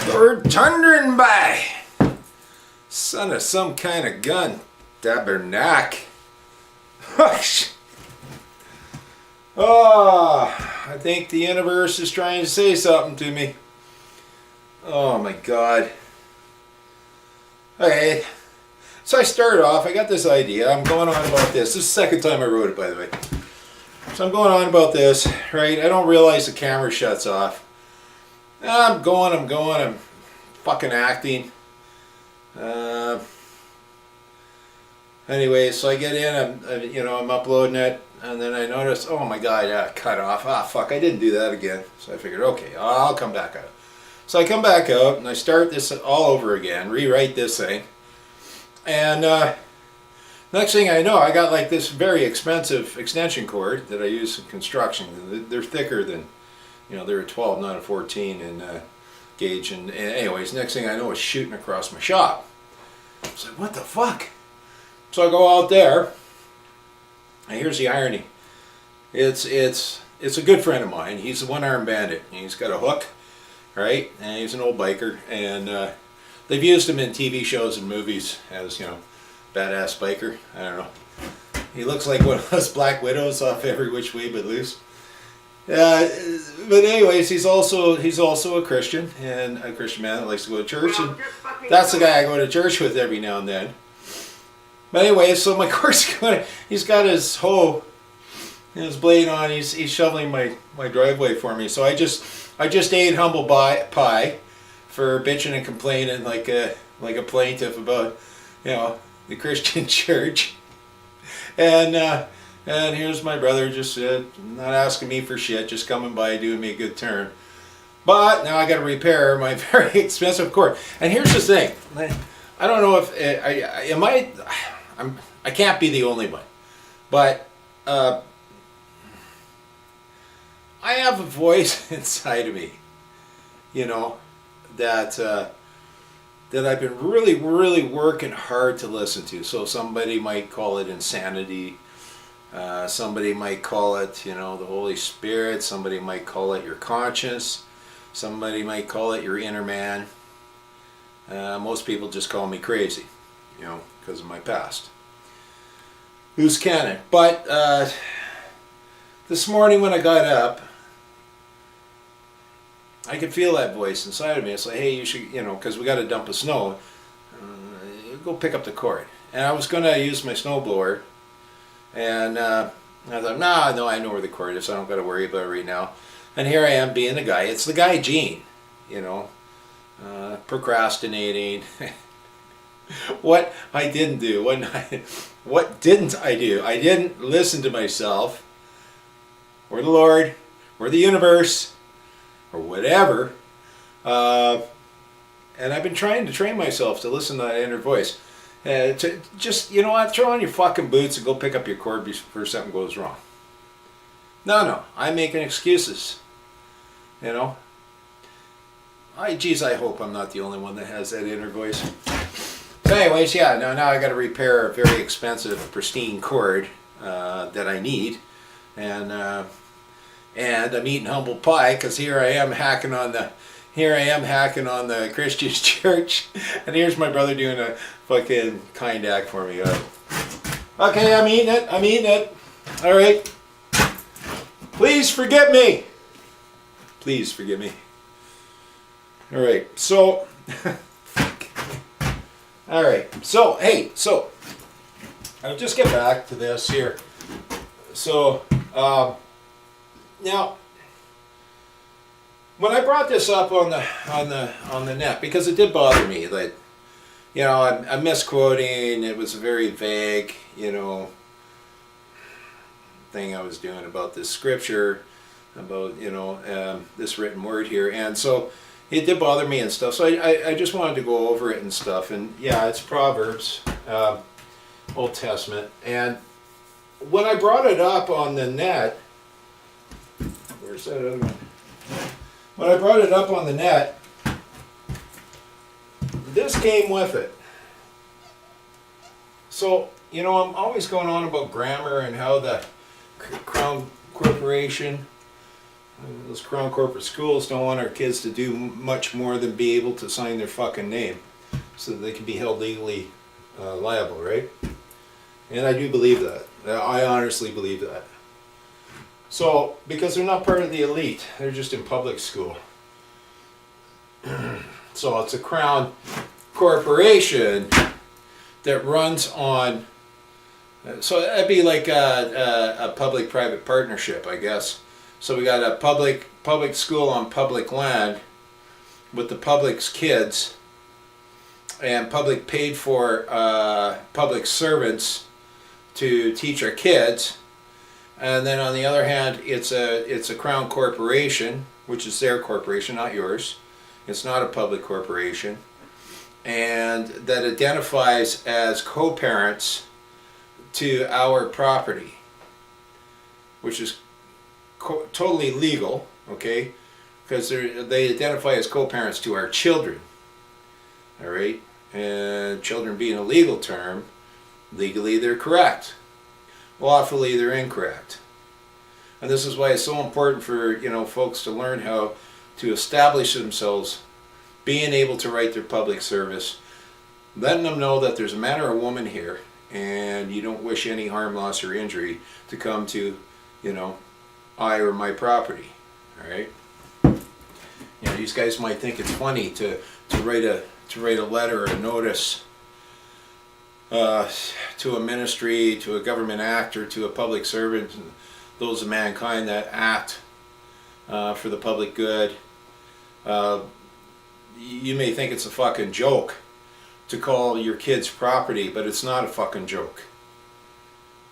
Lord thundering by. Son of some kind of gun. Tabernacle. I think the universe is trying to say something to me. Oh my God. Okay. So I started off, I got this idea. I'm going on about this. This is the second time I wrote it, by the way. So I'm going on about this, right? I don't realize the camera shuts off. I'm going, I'm fucking acting. Anyway, so I get in, I'm uploading it, and then I notice, oh my God, cut off. Ah, fuck, I didn't do that again. So I figured, okay, I'll come back out. So I come back out, and I start this all over again, rewrite this thing. And next thing I know, I got like this very expensive extension cord that I use in construction. They're thicker than, they're a 12, not a 14 in gauge. And anyways, next thing I know, it's shooting across my shop. I was like, what the fuck? So I go out there, and here's the irony. It's a good friend of mine. He's a one-armed bandit. He's got a hook, right? And he's an old biker, and they've used him in TV shows and movies as, badass biker. I don't know. He looks like one of those Black Widows off Every Which Way But Loose. But anyways, he's also a Christian, and a Christian man that likes to go to church, and that's the guy I go to church with every now and then. But anyway, so my course, he's got his hoe, his blade on. He's shoveling my driveway for me. So I just ate humble pie for bitching and complaining like a plaintiff about the Christian church, and here's my brother just not asking me for shit, just coming by doing me a good turn. But now I got to repair my very expensive cord. And here's the thing, I don't know if I can't be the only one, but I have a voice inside of me, that I've been really, really working hard to listen to. So somebody might call it insanity. Somebody might call it, the Holy Spirit. Somebody might call it your conscience. Somebody might call it your inner man. Most people just call me crazy, because of my past. Who's canon? But this morning when I got up, I could feel that voice inside of me. It's like, hey, you should, because we got to dump the snow, go pick up the cord. And I was going to use my snowblower, and I thought, no, I know where the cord is, so I don't got to worry about it right now. And here I am being the guy. It's the guy Gene, procrastinating. What I didn't do, what didn't I do? I didn't listen to myself, or the Lord, or the universe, or whatever, and I've been trying to train myself to listen to that inner voice, to just, throw on your fucking boots and go pick up your cord before something goes wrong. No, I'm making excuses, Geez, I hope I'm not the only one that has that inner voice. So anyways, now I got to repair a very expensive, pristine cord that I need, and I'm eating humble pie because here I am hacking on the Christian church, and here's my brother doing a fucking kind act for me. Okay, I'm eating it. All right. Please forgive me. Please forgive me. All right. So, all right. So, hey. So, I'll just get back to this here. So, now, when I brought this up on the net, because it did bother me that, I'm misquoting. It was a very vague, thing I was doing about this scripture, about this written word here, and so it did bother me and stuff. So I just wanted to go over it and stuff, and yeah, it's Proverbs, Old Testament, and when I brought it up on the net. Where's that other one? When I brought it up on the net, this came with it. So, I'm always going on about grammar and how the Crown Corporation Those crown corporate schools don't want our kids to do much more than be able to sign their fucking name so that they can be held legally liable, right? And I do believe that. I honestly believe that. So, because they're not part of the elite, they're just in public school. So it's a crown corporation that runs on, so that'd be like a public-private partnership, I guess. So we got a public school on public land with the public's kids, and public paid for public servants to teach our kids. And then on the other hand, it's a crown corporation, which is their corporation, not yours. It's not a public corporation, and that identifies as co-parents to our property, which is totally legal, okay? Because they identify as co-parents to our children, all right? And children being a legal term, legally they're correct. Lawfully they're incorrect. And this is why it's so important for, you know, folks to learn how to establish themselves, being able to write their public service, letting them know that there's a man or a woman here, and you don't wish any harm, loss, or injury to come to, you know, I or my property. All right. You know, these guys might think it's funny to write a letter or a notice to a ministry, to a government actor, to a public servant, those of mankind that act for the public good. You may think it's a fucking joke to call your kids property, but it's not a fucking joke.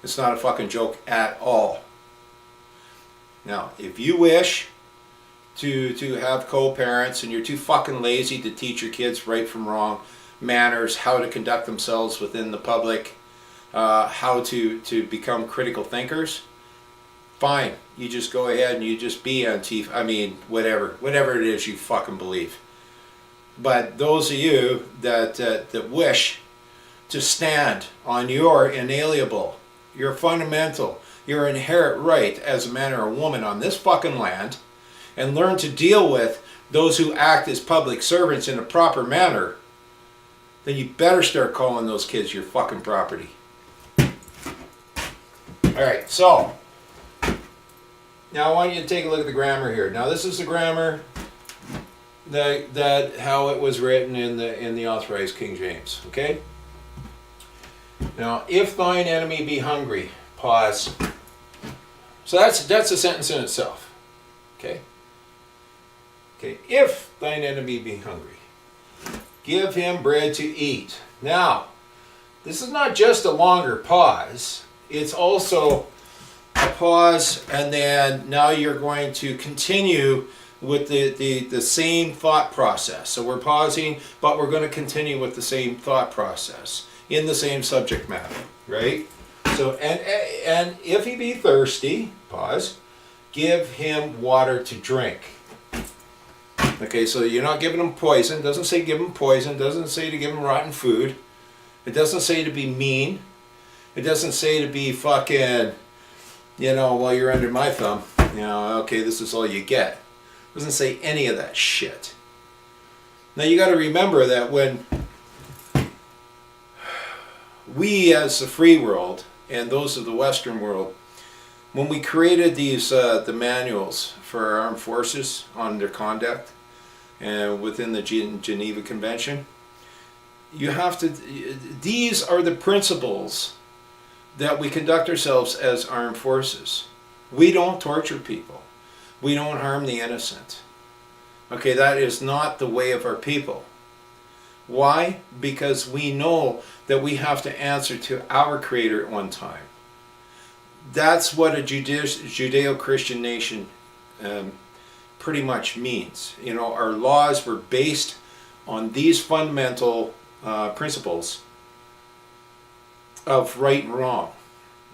It's not a fucking joke at all. Now, if you wish to have co-parents and you're too fucking lazy to teach your kids right from wrong, manners, how to conduct themselves within the public, how to become critical thinkers, fine. You just go ahead and you just be Antifa. I mean, whatever it is you fucking believe. But those of you that wish to stand on your inalienable, your fundamental, your inherent right as a man or a woman on this fucking land, and learn to deal with those who act as public servants in a proper manner, then you better start calling those kids your fucking property. Alright, so now I want you to take a look at the grammar here. Now this is the grammar that how it was written in the Authorized King James. Okay? Now, if thine enemy be hungry, pause. So that's a sentence in itself. Okay? Okay, if thine enemy be hungry, give him bread to eat. Now, this is not just a longer pause, it's also a pause, and then now you're going to continue with the same thought process. So we're pausing, but we're going to continue with the same thought process in the same subject matter, right? So, and if he be thirsty, pause, give him water to drink. Okay, so you're not giving him poison. It doesn't say give him poison. It doesn't say to give him rotten food. It doesn't say to be mean. It doesn't say to be fucking, you know, well, you're under my thumb. You know, okay, this is all you get. It doesn't say any of that shit. Now you got to remember that when we as the free world and those of the Western world, when we created these the manuals for our armed forces on their conduct and within the Geneva Convention, you have to, these are the principles that we conduct ourselves as armed forces. We don't torture people. We don't harm the innocent. Okay, that is not the way of our people. Why? Because we know that we have to answer to our Creator at one time. That's what a Judeo-Christian nation pretty much means. You know, our laws were based on these fundamental principles of right and wrong.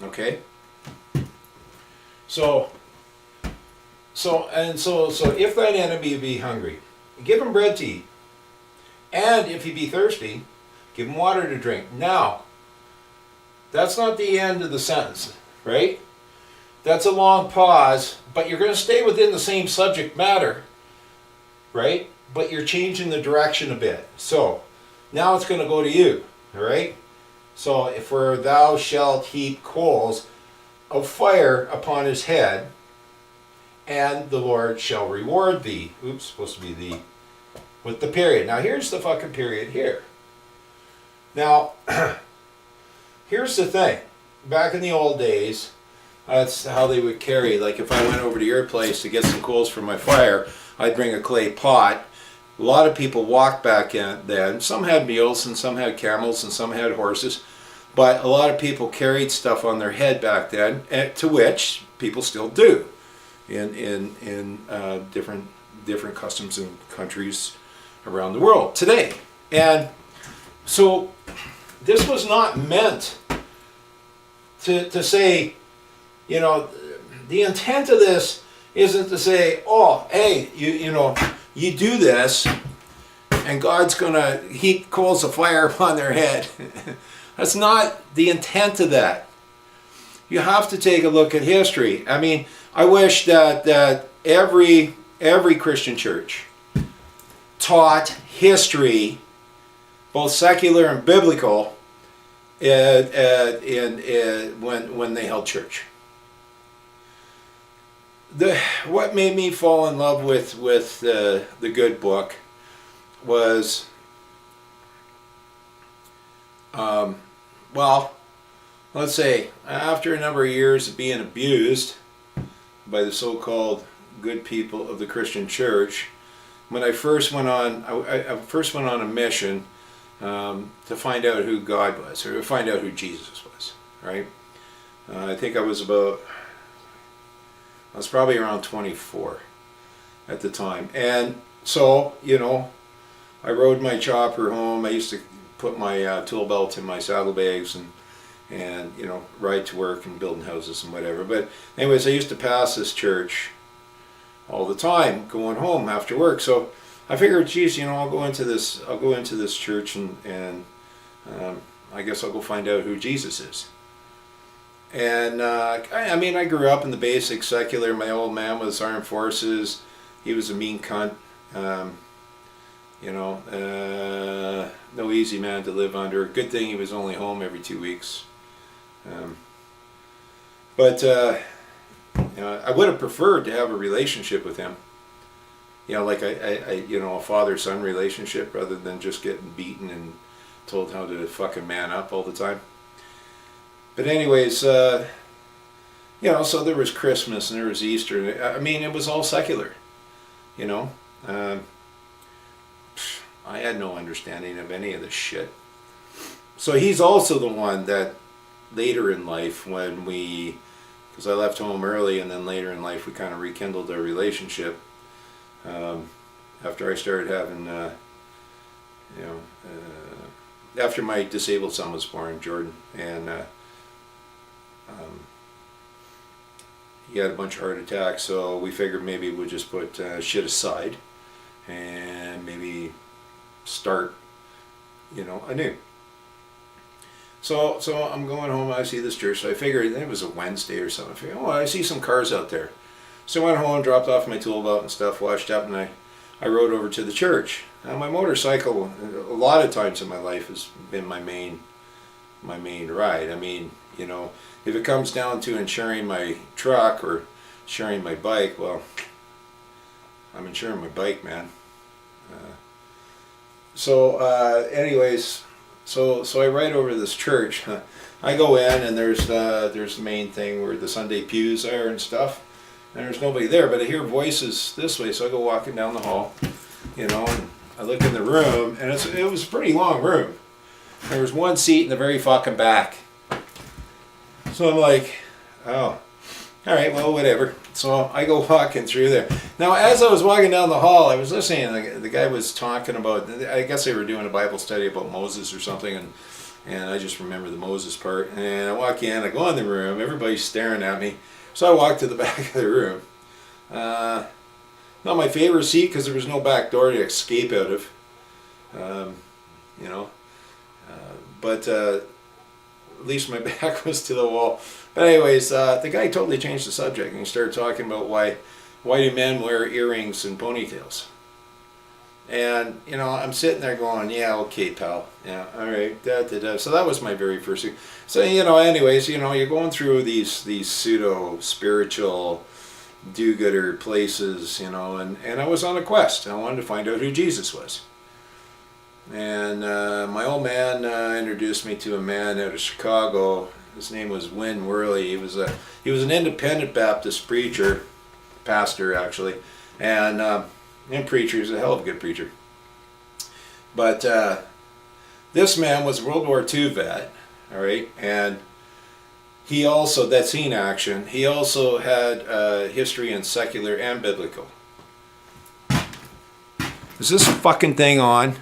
Okay? So if thine enemy be hungry, give him bread to eat. And if he be thirsty, give him water to drink. Now, that's not the end of the sentence, right? That's a long pause, but you're going to stay within the same subject matter, right? But you're changing the direction a bit. So now it's going to go to you, all right? So for thou shalt heap coals of fire upon his head, and the Lord shall reward thee. Oops, supposed to be thee. With the period. Now here's the fucking period here. Now, here's the thing. Back in the old days, that's how they would carry. Like if I went over to your place to get some coals for my fire, I'd bring a clay pot. A lot of people walked back in then. Some had mules and some had camels and some had horses. But a lot of people carried stuff on their head back then, to which people still do in different customs and countries around the world today. And so this was not meant to say, you know, the intent of this isn't to say, oh, hey, you know, you do this and God's going to heap coals of fire upon their head. That's not the intent of that. You have to take a look at history. I mean, I wish that every Christian church taught history, both secular and biblical, when they held church. What made me fall in love with the good book was, well, let's say after a number of years of being abused by the so-called good people of the Christian church, when I first went on, I first went on a mission to find out who God was, or to find out who Jesus was, right? I think I was probably around 24 at the time. And so, you know, I rode my chopper home. I used to put my tool belt in my saddlebags and you know, ride to work and building houses and whatever. But anyways, I used to pass this church all the time going home after work. So I figured, geez, you know, I'll go into this church and I guess I'll go find out who Jesus is. And I mean, I grew up in the basic secular. My old man was armed forces. He was a mean cunt. You know, no easy man to live under. Good thing he was only home every 2 weeks. But you know, I would have preferred to have a relationship with him. You know, like you know, a father-son relationship rather than just getting beaten and told how to fucking man up all the time. But anyways, you know, so there was Christmas and there was Easter. I mean, it was all secular, you know. I had no understanding of any of this shit. So he's also the one that later in life, when because I left home early and then later in life we kind of rekindled our relationship. After I started having, you know, after my disabled son was born, Jordan, and he had a bunch of heart attacks, so we figured maybe we'd just put shit aside and maybe start, you know, anew. So I'm going home, I see this church, so I figured it was a Wednesday or something. I figured, oh, I see some cars out there. So I went home, dropped off my tool belt and stuff, washed up, and I rode over to the church. Now my motorcycle, a lot of times in my life, has been my main ride. I mean, you know, if it comes down to insuring my truck or insuring my bike, well, I'm insuring my bike, man. Anyways, so I ride over to this church. I go in and there's the main thing where the Sunday pews are and stuff, and there's nobody there, but I hear voices this way, so I go walking down the hall, you know, and I look in the room, and it was a pretty long room. There was one seat in the very fucking back. So I'm like, oh, all right, well, whatever. So I go walking through there. Now, as I was walking down the hall, I was listening, and the guy was talking about, I guess they were doing a Bible study about Moses or something, and I just remember the Moses part. And I walk in, I go in the room, everybody's staring at me. So I walk to the back of the room. Not my favorite seat because there was no back door to escape out of, you know. But at least my back was to the wall. But anyways, the guy totally changed the subject and he started talking about why do men wear earrings and ponytails. And, you know, I'm sitting there going, yeah, okay, pal. Yeah, all right. So that was my very first thing. So, you know, anyways, you know, you're going through these pseudo-spiritual do-gooder places, you know, and I was on a quest. I wanted to find out who Jesus was. And my old man introduced me to a man out of Chicago. His name was Win Worley. He was an independent Baptist preacher, pastor actually, and preacher. He's a hell of a good preacher. But this man was a World War II vet, all right, and he also, that's seen action. He also had history in secular and biblical. Is this fucking thing on?